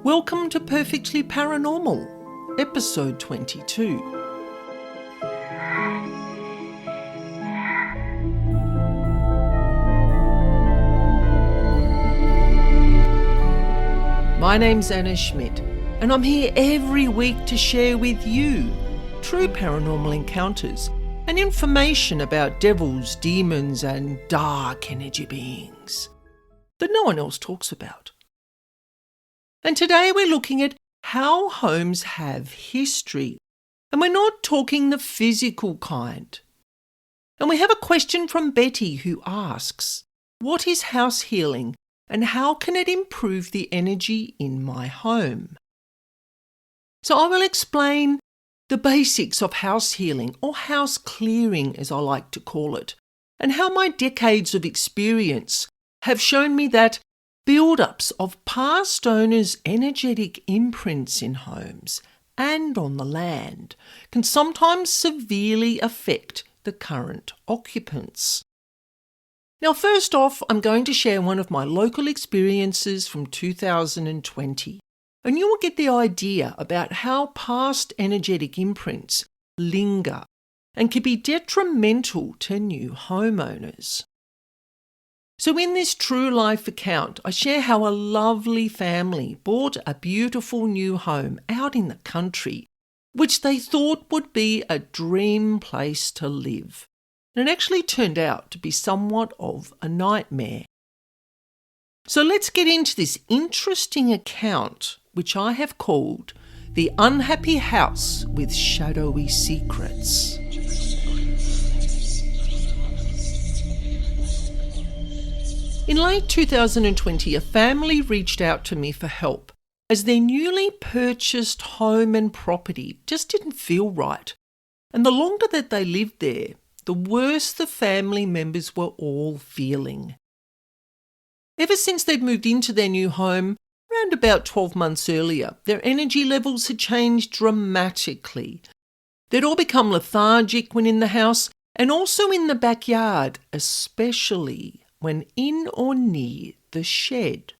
Welcome to Perfectly Paranormal, episode 22. My name's Annaschmidt, and I'm here every week to share with you true paranormal encounters and information about devils, demons, and dark energy beings that no one else talks about. And today we're looking at how homes have history, and we're not talking the physical kind. And we have a question from Betty who asks, what is house healing and how can it improve the energy in my home? So I will explain the basics of house healing, or house clearing as I like to call it, and how my decades of experience have shown me that build-ups of past owners' energetic imprints in homes and on the land can sometimes severely affect the current occupants. Now, first off, I'm going to share one of my local experiences from 2020, and you will get the idea about how past energetic imprints linger and can be detrimental to new homeowners. So in this true life account, I share how a lovely family bought a beautiful new home out in the country, which they thought would be a dream place to live. And it actually turned out to be somewhat of a nightmare. So let's get into this interesting account, which I have called The Unhappy House with Shadowy Secrets. In late 2020, a family reached out to me for help as their newly purchased home and property just didn't feel right. And the longer that they lived there, the worse the family members were all feeling. Ever since they'd moved into their new home, around about 12 months earlier, their energy levels had changed dramatically. They'd all become lethargic when in the house and also in the backyard, especially when in or near the shed.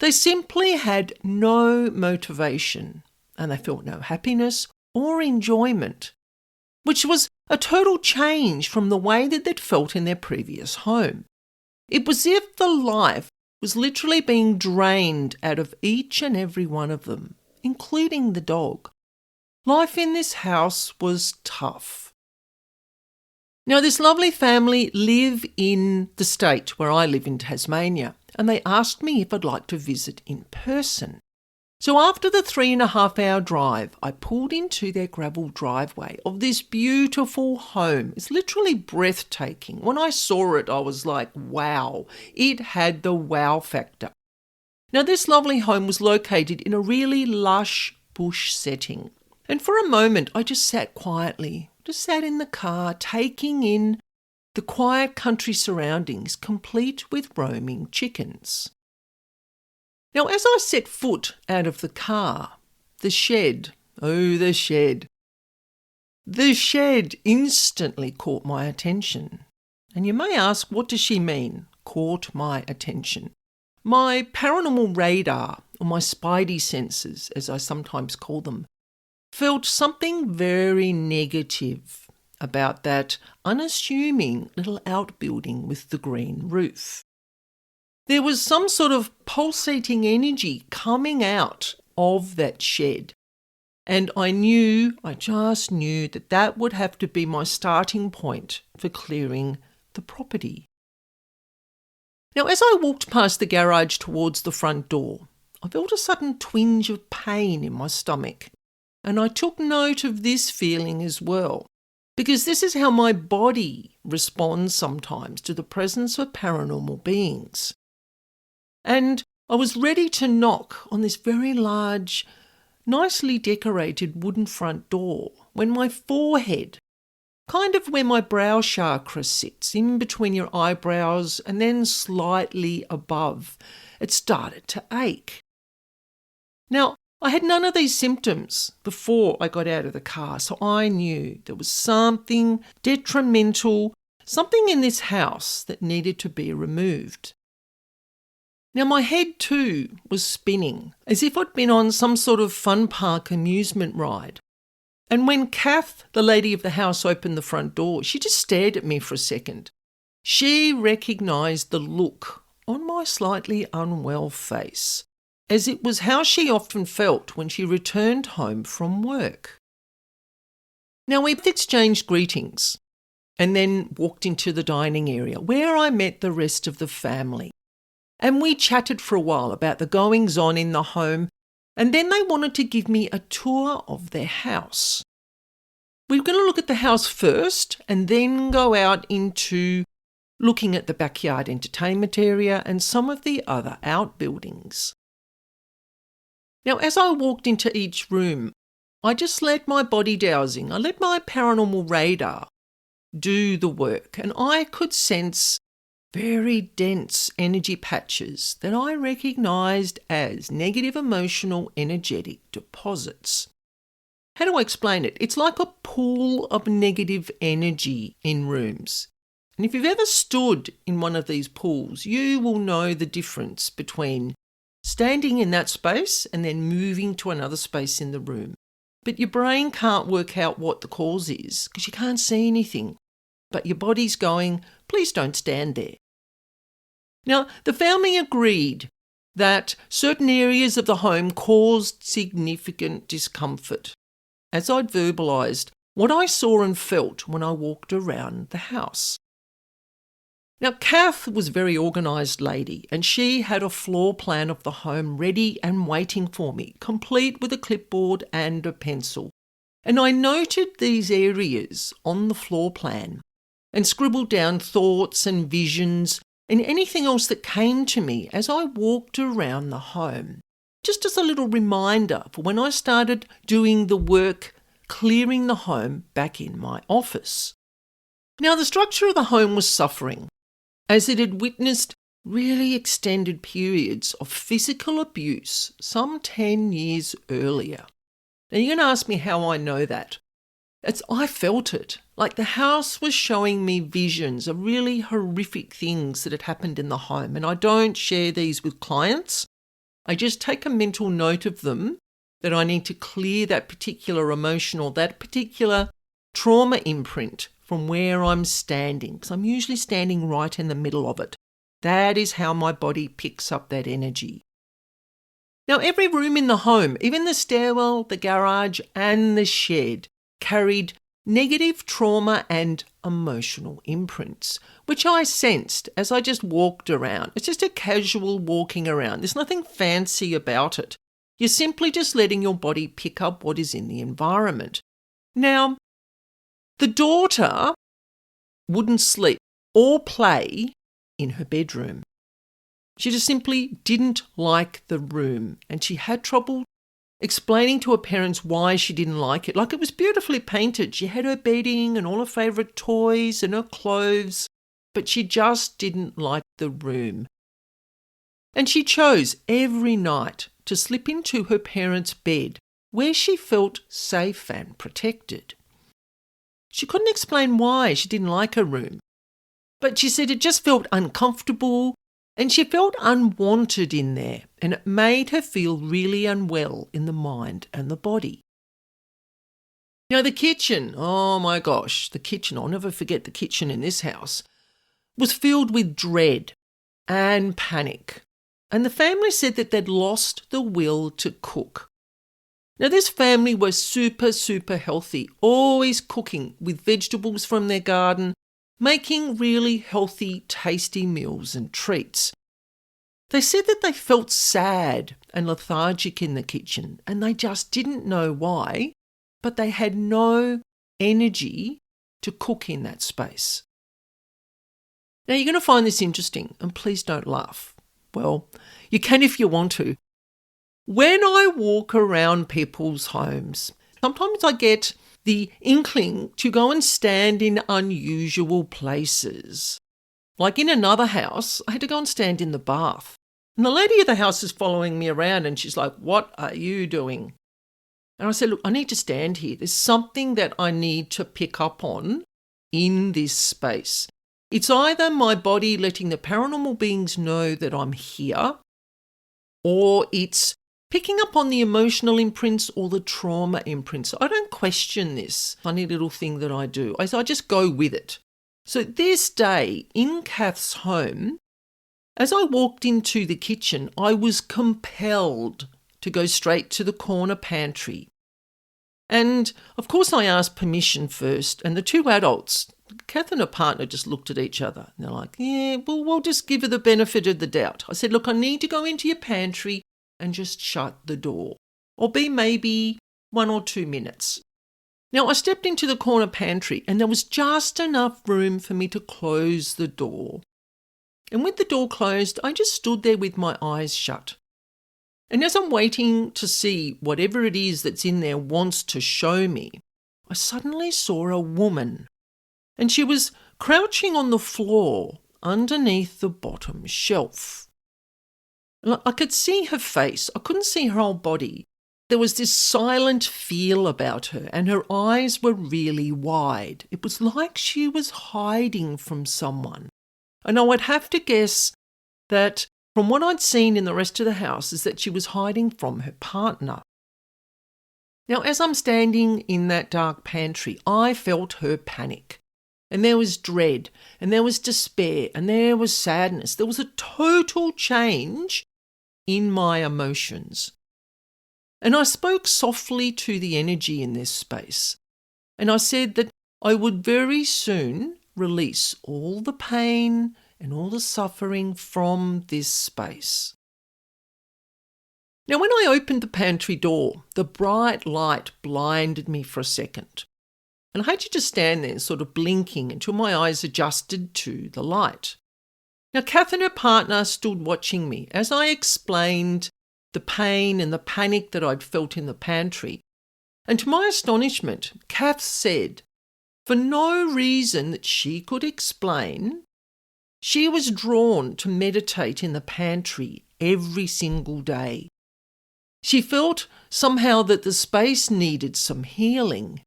They simply had no motivation and they felt no happiness or enjoyment, which was a total change from the way that they'd felt in their previous home. It was as if the life was literally being drained out of each and every one of them, including the dog. Life in this house was tough. Now, this lovely family live in the state where I live in Tasmania, and they asked me if I'd like to visit in person. So after the 3.5-hour drive, I pulled into their gravel driveway of this beautiful home. It's literally breathtaking. When I saw it, I was like, wow, it had the wow factor. Now, this lovely home was located in a really lush bush setting. And for a moment, I just sat quietly. Just sat in the car, taking in the quiet country surroundings, complete with roaming chickens. Now, as I set foot out of the car, the shed instantly caught my attention. And you may ask, what does she mean, caught my attention? My paranormal radar, or my spidey senses, as I sometimes call them, felt something very negative about that unassuming little outbuilding with the green roof. There was some sort of pulsating energy coming out of that shed, and I just knew that that would have to be my starting point for clearing the property. Now, as I walked past the garage towards the front door, I felt a sudden twinge of pain in my stomach. And I took note of this feeling as well, because this is how my body responds sometimes to the presence of paranormal beings. And I was ready to knock on this very large, nicely decorated wooden front door when my forehead, kind of where my brow chakra sits, in between your eyebrows and then slightly above, it started to ache. Now, I had none of these symptoms before I got out of the car, so I knew there was something detrimental, something in this house that needed to be removed. Now my head too was spinning, as if I'd been on some sort of fun park amusement ride. And when Kath, the lady of the house, opened the front door, she just stared at me for a second. She recognised the look on my slightly unwell face, as it was how she often felt when she returned home from work. Now we exchanged greetings and then walked into the dining area where I met the rest of the family. And we chatted for a while about the goings-on in the home, and then they wanted to give me a tour of their house. We were going to look at the house first and then go out into looking at the backyard entertainment area and some of the other outbuildings. Now, as I walked into each room, I just let my body dowsing, I let my paranormal radar do the work, and I could sense very dense energy patches that I recognised as negative emotional energetic deposits. How do I explain it? It's like a pool of negative energy in rooms. And if you've ever stood in one of these pools, you will know the difference between standing in that space and then moving to another space in the room. But your brain can't work out what the cause is because you can't see anything. But your body's going, please don't stand there. Now, the family agreed that certain areas of the home caused significant discomfort, as I'd verbalised what I saw and felt when I walked around the house. Now, Kath was a very organised lady, and she had a floor plan of the home ready and waiting for me, complete with a clipboard and a pencil. And I noted these areas on the floor plan and scribbled down thoughts and visions and anything else that came to me as I walked around the home, just as a little reminder for when I started doing the work clearing the home back in my office. Now, the structure of the home was suffering, as it had witnessed really extended periods of physical abuse some 10 years earlier. Now, you're going to ask me how I know that. I felt it. Like the house was showing me visions of really horrific things that had happened in the home. And I don't share these with clients. I just take a mental note of them, that I need to clear that particular emotional, that particular trauma imprint from where I'm standing. Because I'm usually standing right in the middle of it. That is how my body picks up that energy. Now, every room in the home, even the stairwell, the garage and the shed, carried negative trauma and emotional imprints, which I sensed as I just walked around. It's just a casual walking around. There's nothing fancy about it. You're simply just letting your body pick up what is in the environment. Now, the daughter wouldn't sleep or play in her bedroom. She just simply didn't like the room, and she had trouble explaining to her parents why she didn't like it. Like, it was beautifully painted. She had her bedding and all her favourite toys and her clothes, but she just didn't like the room. And she chose every night to slip into her parents' bed where she felt safe and protected. She couldn't explain why she didn't like her room, but she said it just felt uncomfortable and she felt unwanted in there, and it made her feel really unwell in the mind and the body. Now, the kitchen, oh my gosh, the kitchen, I'll never forget the kitchen in this house, was filled with dread and panic. And the family said that they'd lost the will to cook. Now, this family was super healthy, always cooking with vegetables from their garden, making really healthy, tasty meals and treats. They said that they felt sad and lethargic in the kitchen, and they just didn't know why, but they had no energy to cook in that space. Now, you're going to find this interesting, and please don't laugh. Well, you can if you want to. When I walk around people's homes, sometimes I get the inkling to go and stand in unusual places. Like in another house, I had to go and stand in the bath. And the lady of the house is following me around and she's like, "What are you doing?" And I said, "Look, I need to stand here. There's something that I need to pick up on in this space. It's either my body letting the paranormal beings know that I'm here, or it's picking up on the emotional imprints or the trauma imprints. I don't question this funny little thing that I do. I just go with it. So this day in Kath's home, as I walked into the kitchen, I was compelled to go straight to the corner pantry. And of course I asked permission first, and the two adults, Kath and her partner, just looked at each other. And they're like, yeah, well, we'll just give her the benefit of the doubt. I said, look, I need to go into your pantry and just shut the door. Or be maybe 1 or 2 minutes. Now, I stepped into the corner pantry and there was just enough room for me to close the door. And with the door closed, I just stood there with my eyes shut. And as I'm waiting to see whatever it is that's in there wants to show me, I suddenly saw a woman. And she was crouching on the floor underneath the bottom shelf. I could see her face. I couldn't see her whole body. There was this silent feel about her, and her eyes were really wide. It was like she was hiding from someone. And I would have to guess that from what I'd seen in the rest of the house is that she was hiding from her partner. Now, as I'm standing in that dark pantry, I felt her panic. And there was dread, and there was despair, and there was sadness. There was a total change in my emotions. And I spoke softly to the energy in this space. And I said that I would very soon release all the pain and all the suffering from this space. Now, when I opened the pantry door, the bright light blinded me for a second. And I had to just stand there sort of blinking until my eyes adjusted to the light. Now, Kath and her partner stood watching me as I explained the pain and the panic that I'd felt in the pantry. And to my astonishment, Kath said, for no reason that she could explain, she was drawn to meditate in the pantry every single day. She felt somehow that the space needed some healing.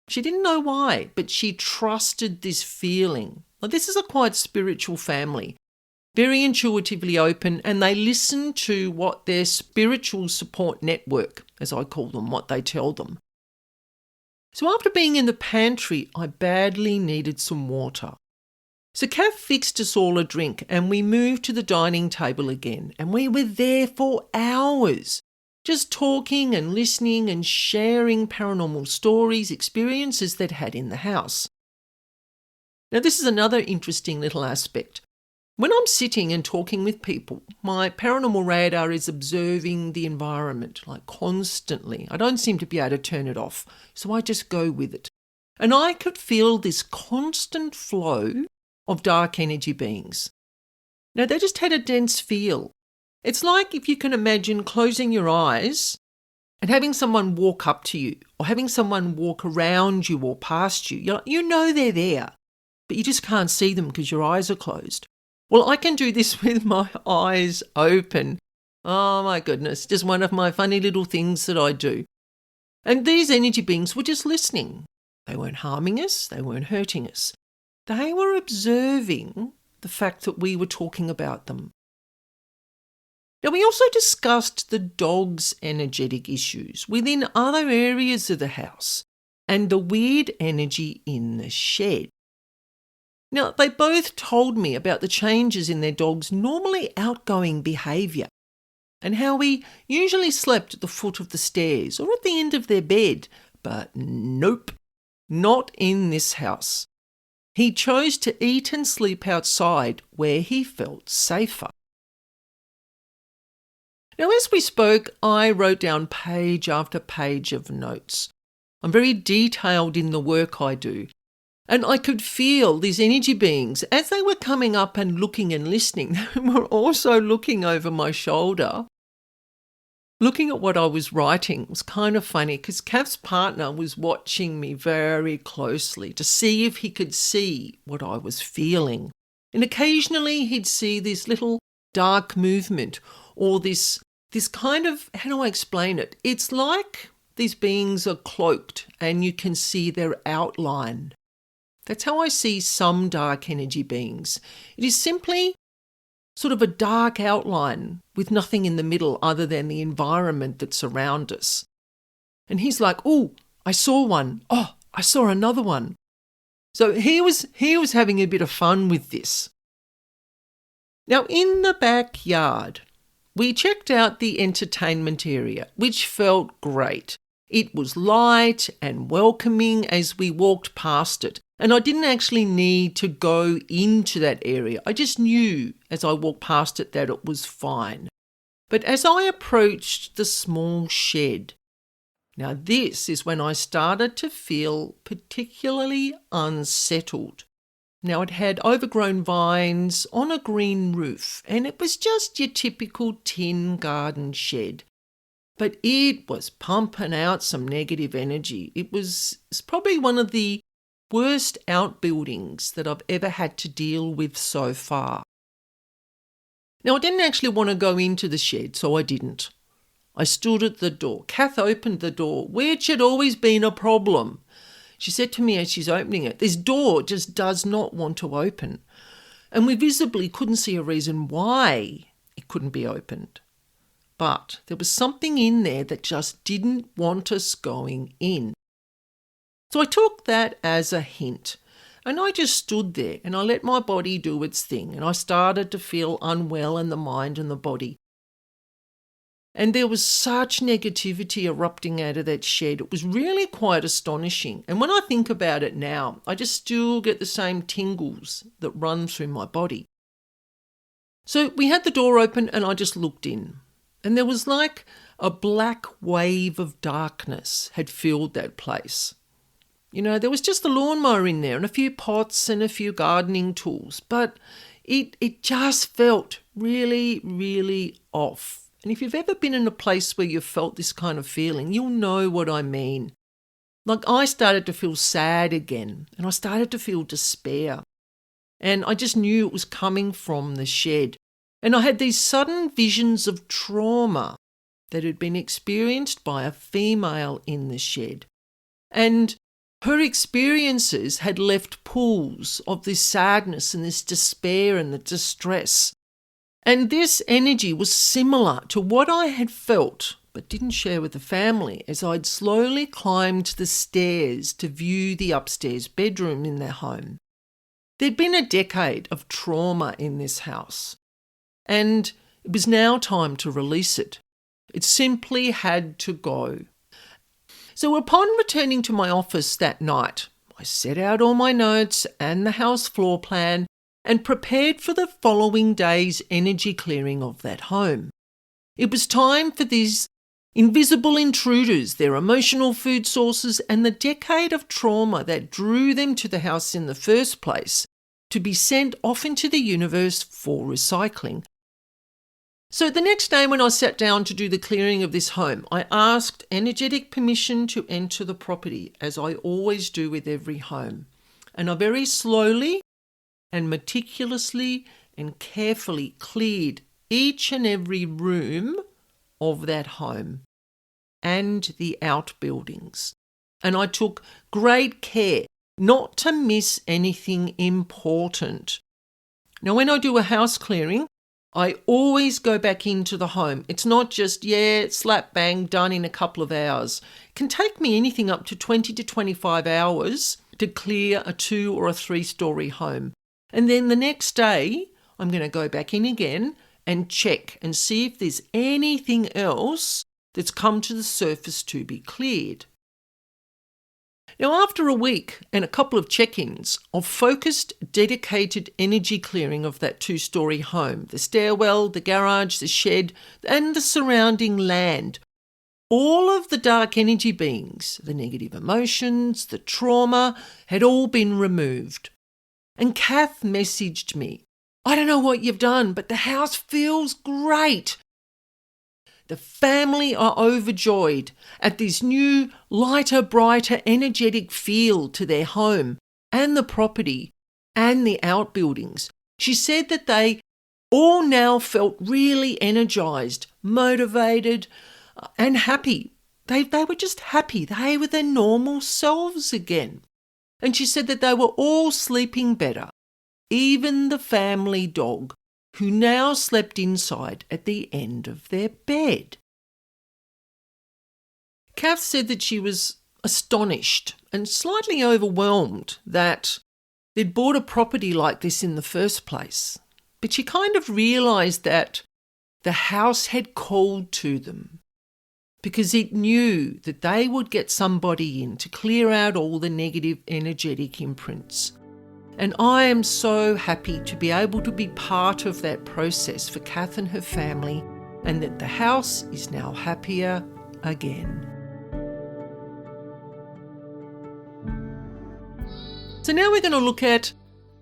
She didn't know why, but she trusted this feeling. Now, this is a quite spiritual family, very intuitively open, and they listen to what their spiritual support network, as I call them, what they tell them. So after being in the pantry, I badly needed some water. So Kath fixed us all a drink and we moved to the dining table again, and we were there for hours, just talking and listening and sharing paranormal stories, experiences they'd had in the house. Now, this is another interesting little aspect. When I'm sitting and talking with people, my paranormal radar is observing the environment, like constantly. I don't seem to be able to turn it off, so I just go with it. And I could feel this constant flow of dark energy beings. Now, they just had a dense feel. It's like if you can imagine closing your eyes and having someone walk up to you or having someone walk around you or past you. You know they're there, but you just can't see them because your eyes are closed. Well, I can do this with my eyes open. Oh my goodness, just one of my funny little things that I do. And these energy beings were just listening. They weren't harming us, they weren't hurting us. They were observing the fact that we were talking about them. Now, we also discussed the dog's energetic issues within other areas of the house and the weird energy in the shed. Now, they both told me about the changes in their dog's normally outgoing behaviour and how we usually slept at the foot of the stairs or at the end of their bed, but nope, not in this house. He chose to eat and sleep outside where he felt safer. Now, as we spoke, I wrote down page after page of notes. I'm very detailed in the work I do. And I could feel these energy beings, as they were coming up and looking and listening, they were also looking over my shoulder, looking at what I was writing. It was kind of funny because Kath's partner was watching me very closely to see if he could see what I was feeling. And occasionally he'd see this little dark movement or this kind of, how do I explain it? It's like these beings are cloaked and you can see their outline. That's how I see some dark energy beings. It is simply sort of a dark outline with nothing in the middle other than the environment that's around us. And he's like, "Oh, I saw one. Oh, I saw another one." So he was having a bit of fun with this. Now, in the backyard, we checked out the entertainment area, which felt great. It was light and welcoming as we walked past it, and I didn't actually need to go into that area. I just knew as I walked past it that it was fine. But as I approached the small shed, now this is when I started to feel particularly unsettled. Now it had overgrown vines on a green roof, and it was just your typical tin garden shed. But it was pumping out some negative energy. It's probably one of the worst outbuildings that I've ever had to deal with so far. Now I didn't actually want to go into the shed, so I didn't. I stood at the door. Kath opened the door, which had always been a problem. She said to me as she's opening it, "This door just does not want to open." And we visibly couldn't see a reason why it couldn't be opened. But there was something in there that just didn't want us going in. So I took that as a hint. And I just stood there and I let my body do its thing. And I started to feel unwell in the mind and the body. And there was such negativity erupting out of that shed. It was really quite astonishing. And when I think about it now, I just still get the same tingles that run through my body. So we had the door open and I just looked in. And there was like a black wave of darkness had filled that place. You know, there was just a lawnmower in there and a few pots and a few gardening tools. But it just felt really, really off. And if you've ever been in a place where you've felt this kind of feeling, you'll know what I mean. Like I started to feel sad again and I started to feel despair. And I just knew it was coming from the shed. And I had these sudden visions of trauma that had been experienced by a female in the shed. And her experiences had left pools of this sadness and this despair and the distress. And this energy was similar to what I had felt, but didn't share with the family, as I'd slowly climbed the stairs to view the upstairs bedroom in their home. There'd been a decade of trauma in this house, and it was now time to release it. It simply had to go. So upon returning to my office that night, I set out all my notes and the house floor plan and prepared for the following day's energy clearing of that home. It was time for these invisible intruders, their emotional food sources, and the decade of trauma that drew them to the house in the first place to be sent off into the universe for recycling. So the next day when I sat down to do the clearing of this home, I asked energetic permission to enter the property, as I always do with every home. And I very slowly and meticulously and carefully cleared each and every room of that home and the outbuildings. And I took great care not to miss anything important. Now, when I do a house clearing, I always go back into the home. It's not just, slap bang, done in a couple of hours. It can take me anything up to 20 to 25 hours to clear a 2 or a 3-story home. And then the next day, I'm going to go back in again and check and see if there's anything else that's come to the surface to be cleared. Now, after a week and a couple of check-ins of focused, dedicated energy clearing of that 2-story home, the stairwell, the garage, the shed, and the surrounding land, all of the dark energy beings, the negative emotions, the trauma, had all been removed. And Kath messaged me, "I don't know what you've done, but the house feels great." The family are overjoyed at this new, lighter, brighter, energetic feel to their home and the property and the outbuildings. She said that they all now felt really energised, motivated and happy. They were just happy. They were their normal selves again. And she said that they were all sleeping better, even the family dog, who now slept inside at the end of their bed. Kath said that she was astonished and slightly overwhelmed that they'd bought a property like this in the first place. But she kind of realised that the house had called to them because it knew that they would get somebody in to clear out all the negative energetic imprints. And I am so happy to be able to be part of that process for Kath and her family, and that the house is now happier again. So now we're going to look at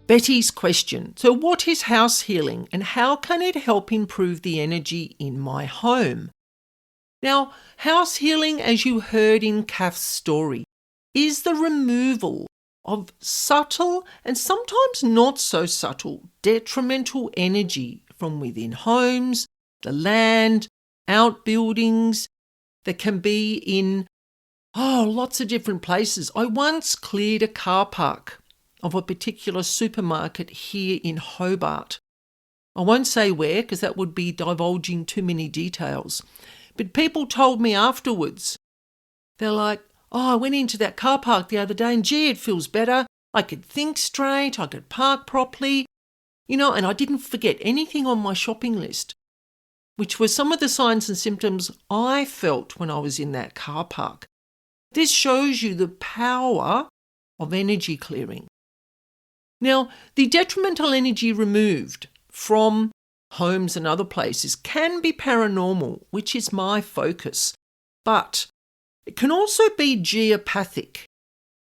Betty's question. So what is house healing and how can it help improve the energy in my home? Now, house healing, as you heard in Kath's story, is the removal of subtle and sometimes not so subtle detrimental energy from within homes, the land, outbuildings that can be in lots of different places. I once cleared a car park of a particular supermarket here in Hobart. I won't say where because that would be divulging too many details. But people told me afterwards, they're like, I went into that car park the other day and gee, it feels better. I could think straight, I could park properly, and I didn't forget anything on my shopping list, which were some of the signs and symptoms I felt when I was in that car park. This shows you the power of energy clearing. Now, the detrimental energy removed from homes and other places can be paranormal, which is my focus, but it can also be geopathic,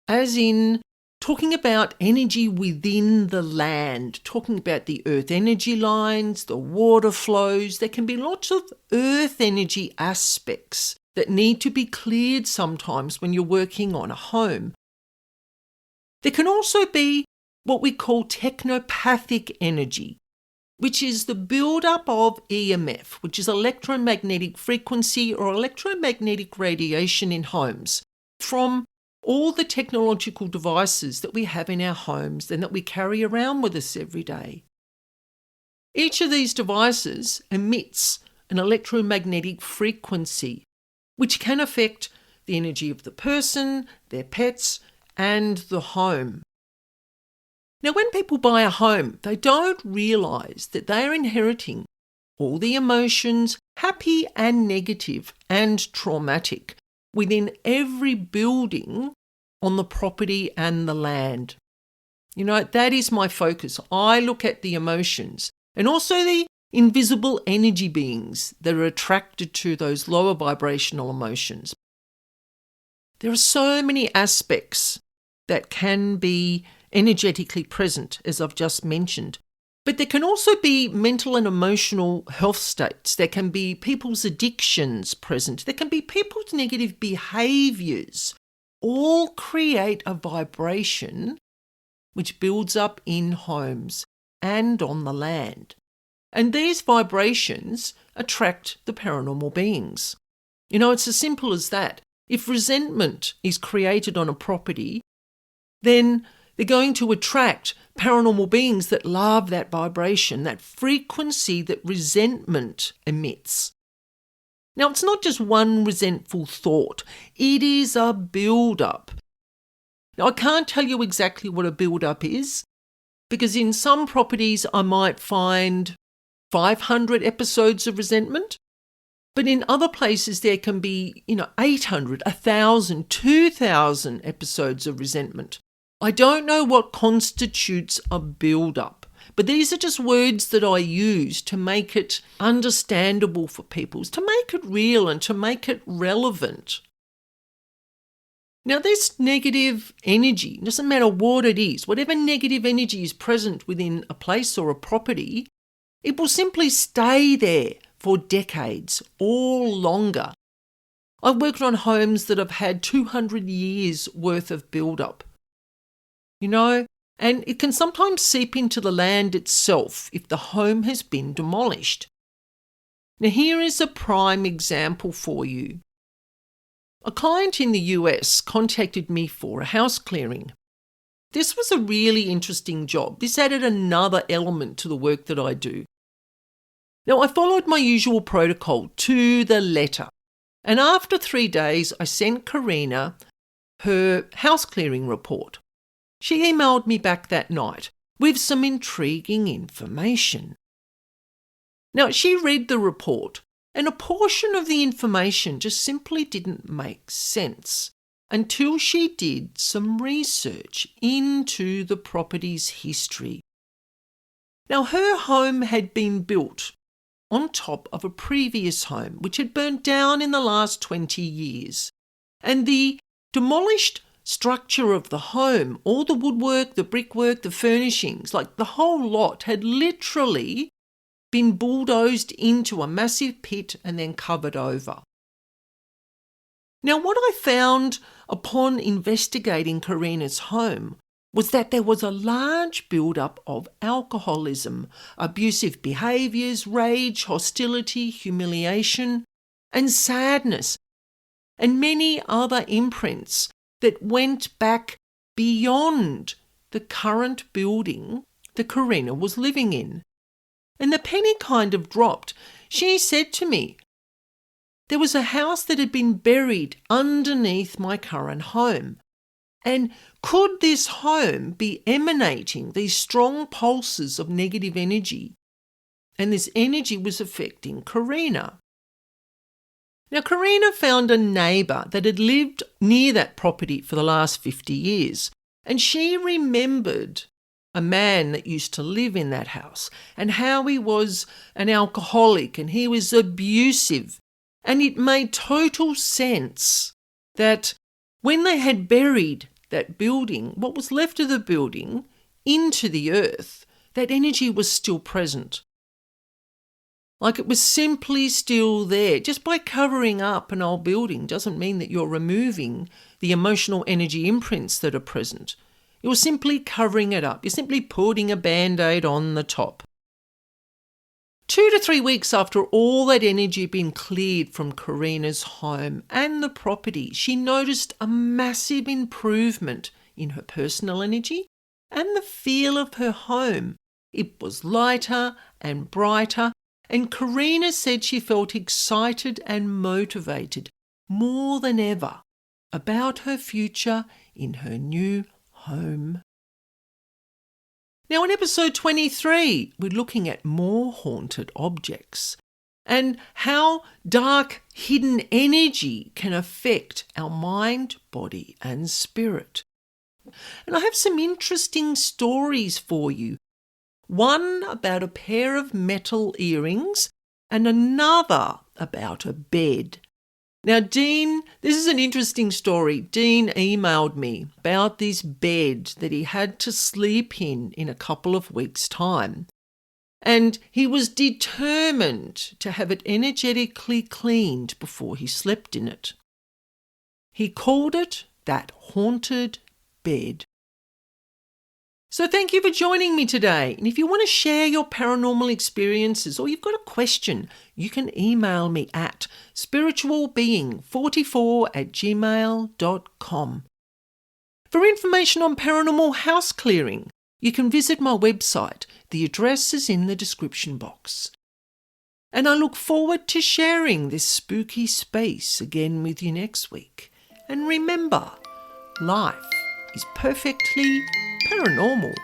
as in talking about energy within the land, talking about the earth energy lines, the water flows. There can be lots of earth energy aspects that need to be cleared sometimes when you're working on a home. There can also be what we call technopathic energy, which is the build-up of EMF, which is electromagnetic frequency or electromagnetic radiation in homes, from all the technological devices that we have in our homes and that we carry around with us every day. Each of these devices emits an electromagnetic frequency, which can affect the energy of the person, their pets, and the home. Now, when people buy a home, they don't realise that they are inheriting all the emotions, happy and negative and traumatic, within every building on the property and the land. That is my focus. I look at the emotions and also the invisible energy beings that are attracted to those lower vibrational emotions. There are so many aspects that can be energetically present, as I've just mentioned. But there can also be mental and emotional health states. There can be people's addictions present. There can be people's negative behaviours. All create a vibration which builds up in homes and on the land. And these vibrations attract the paranormal beings. It's as simple as that. If resentment is created on a property, then they're going to attract paranormal beings that love that vibration, that frequency that resentment emits. Now, it's not just one resentful thought. It is a build-up. Now, I can't tell you exactly what a build-up is, because in some properties I might find 500 episodes of resentment, but in other places there can be, 800, 1,000, 2,000 episodes of resentment. I don't know what constitutes a build-up, but these are just words that I use to make it understandable for people, to make it real and to make it relevant. Now, this negative energy, doesn't matter what it is, whatever negative energy is present within a place or a property, it will simply stay there for decades or longer. I've worked on homes that have had 200 years worth of build-up. And it can sometimes seep into the land itself if the home has been demolished. Now, here is a prime example for you. A client in the US contacted me for a house clearing. This was a really interesting job. This added another element to the work that I do. Now, I followed my usual protocol to the letter. And after 3 days, I sent Karina her house clearing report. She emailed me back that night with some intriguing information. Now, she read the report, and a portion of the information just simply didn't make sense until she did some research into the property's history. Now, her home had been built on top of a previous home which had burnt down in the last 20 years. And the demolished structure of the home, all the woodwork, the brickwork, the furnishings, like the whole lot had literally been bulldozed into a massive pit and then covered over. Now, what I found upon investigating Karina's home was that there was a large build-up of alcoholism, abusive behaviours, rage, hostility, humiliation, and sadness, and many other imprints that went back beyond the current building that Karina was living in. And the penny kind of dropped. She said to me, there was a house that had been buried underneath my current home. And could this home be emanating these strong pulses of negative energy? And this energy was affecting Karina. Now, Karina found a neighbour that had lived near that property for the last 50 years, and she remembered a man that used to live in that house and how he was an alcoholic and he was abusive. And it made total sense that when they had buried that building, what was left of the building, into the earth, that energy was still present. Like it was simply still there. Just by covering up an old building doesn't mean that you're removing the emotional energy imprints that are present. You're simply covering it up. You're simply putting a Band-Aid on the top. 2 to 3 weeks after all that energy had been cleared from Karina's home and the property, she noticed a massive improvement in her personal energy and the feel of her home. It was lighter and brighter, and Karina said she felt excited and motivated more than ever about her future in her new home. Now, in episode 23, we're looking at more haunted objects and how dark, hidden energy can affect our mind, body, and spirit. And I have some interesting stories for you. One about a pair of metal earrings and another about a bed. Now, Dean, this is an interesting story. Dean emailed me about this bed that he had to sleep in a couple of weeks' time. And he was determined to have it energetically cleaned before he slept in it. He called it that haunted bed. So thank you for joining me today. And if you want to share your paranormal experiences or you've got a question, you can email me at spiritualbeing44@gmail.com. For information on paranormal house clearing, you can visit my website. The address is in the description box. And I look forward to sharing this spooky space again with you next week. And remember, life is perfectly paranormal.